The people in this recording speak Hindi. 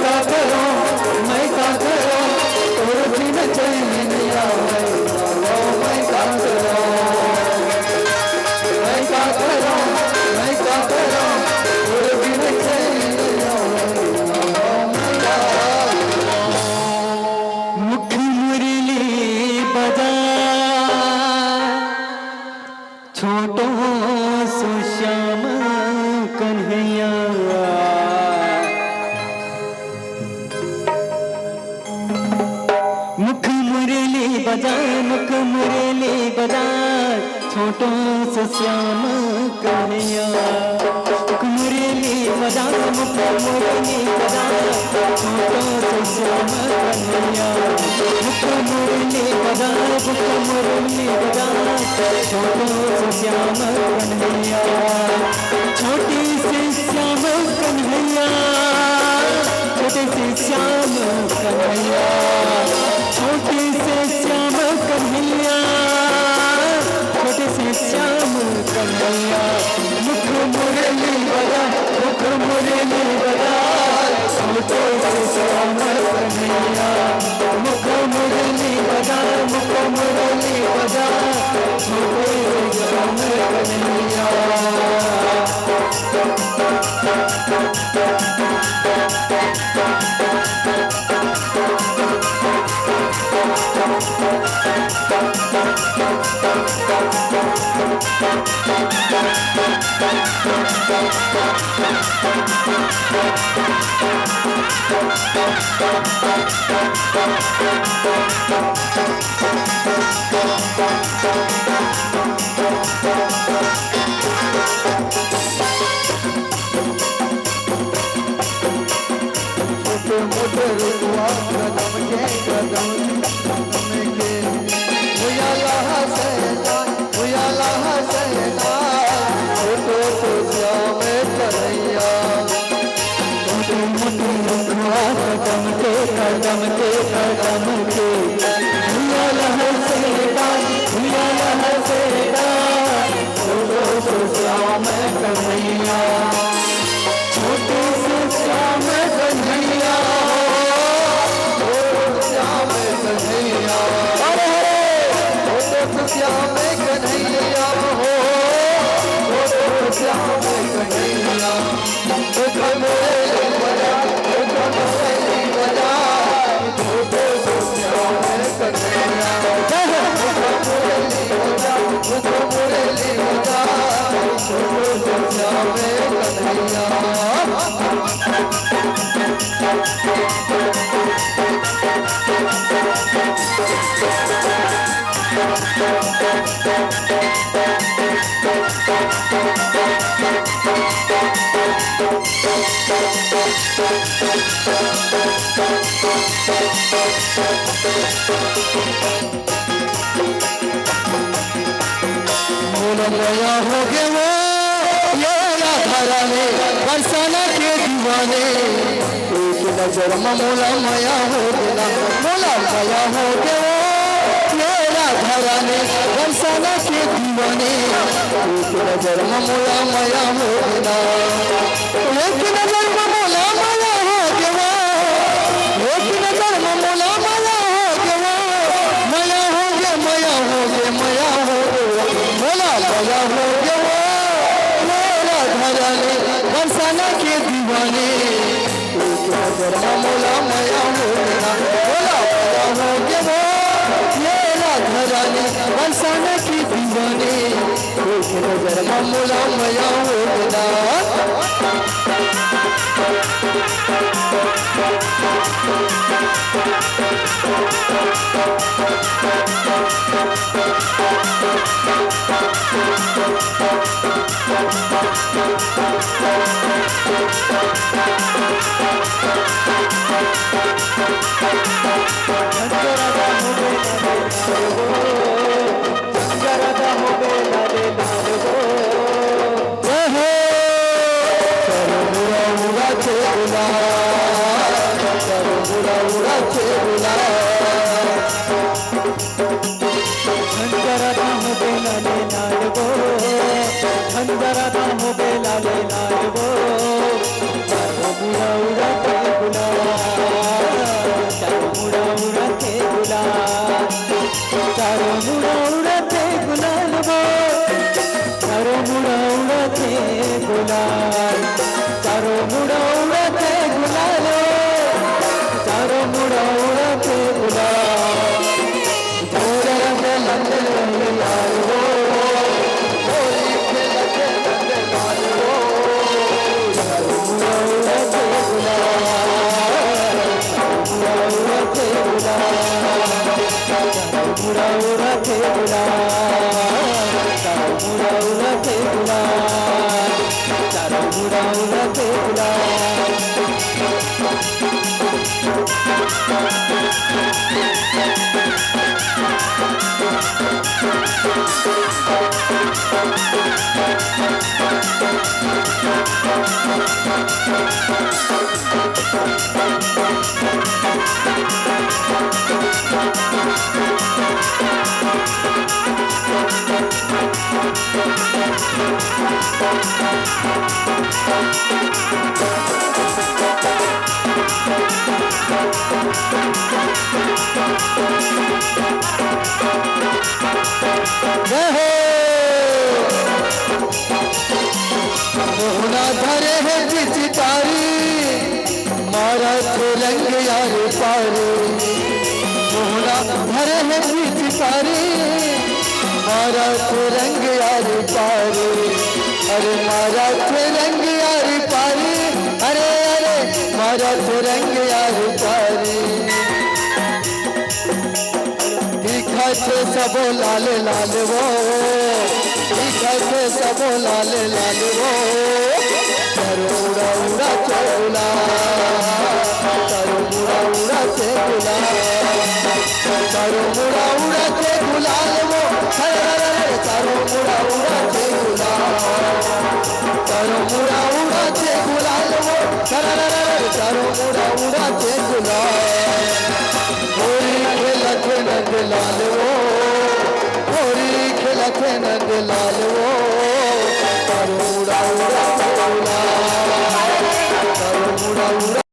क्या करूं मैं क्या करूं और बिन चैन नहीं आवे मैं क्या करूं मैं क्या करूं मैं क्या करूं और बिन चैन नहीं आवे मैं क्या मुख मुरली बजा छोटो सो श्याम कन्हैया मुख मुरली बजा मुख मुरली बजा छोटो सो श्याम कन्हैया मुख मुरली बजा मुख मुरली बजा छोटो सो श्याम कन्हैया मुख मुरली बजा मुख मुरली बजा छोटो सो श्याम कन्हैया छोटी सी श्याम कन्हैया छोटे से श्याम कन्हैया छोटे से श्याम कन्हैया छोटे से श्याम कन्हैया मुख मुरली बजा मुख मुरली बजा छोटे से श्याम कन्हैया मुख मुरली बजा मुख मुरली बजा छोटे से श्याम कन्हैया मोटे रुआ कदम के भुयाला हसैना छोटो तो श्याम कन्हैया मोटे मोटे रुआ कदम के भुयाला हसैना छोटो तो श्याम कन्हैया छोटे से श्याम कन्हैया श्याम कन्हैया छोटे श्याम कन्हैया हो श्याम कन्हैया छोटे श्याम कन्हैया मोला हो गए वो ये राधा में बरसाना के दीवाने एक नजर में मोला माया हो गया मोला माया हो गए वो ये राधा में बरसाना के दीवाने एक नजर में मोला माया हो गया एक नजर में मोला माया हो गया एक नजर में मोला माया हो गया माया हो गया माया हो गया माया हो गया मोला माया हो गया मोला धराने बरसाना के दीवाने एक नजर में मोला माया हो गया मोला माया हो गया मोला धराने बरसाना के दीवाने एक नजर में मोला माया हो गया अंदर हो बेला ले लाल वो बुरा उड़ा के बुला मुड़ा उड़ा के गुलाल, चारों मुड़ा उड़ा के गुलाल, चारों मुड़ा उड़ा के गुलाल। मोहना धरे है चितारी, मारा तो रंग यार पारी। मोहना धरे है चितारी, मारा तो रंग यार पारी। अरे मारा तो रंग यार पारी, अरे अरे मारा तो रंग यार पारी। दिखाते सब लाल लाल वो, दिखाते सब लाल लाल वो। चारों मुड़ा उड़ा के गुलाल, चारों मुड़ा उड़ा के गुलाल, चारों मुड़ा उड़ा के गुलाल वो। चारों मुड़ा उड़ा के गुलाल, चारों मुड़ा उड़ा के गुलाल वो। चारों मुड़ा उड़ा के गुलाल। होली खेलते नंद लाल वो, होली खेलते नंद लाल वो। चारों मुड़ा उड़ा के गुलाल।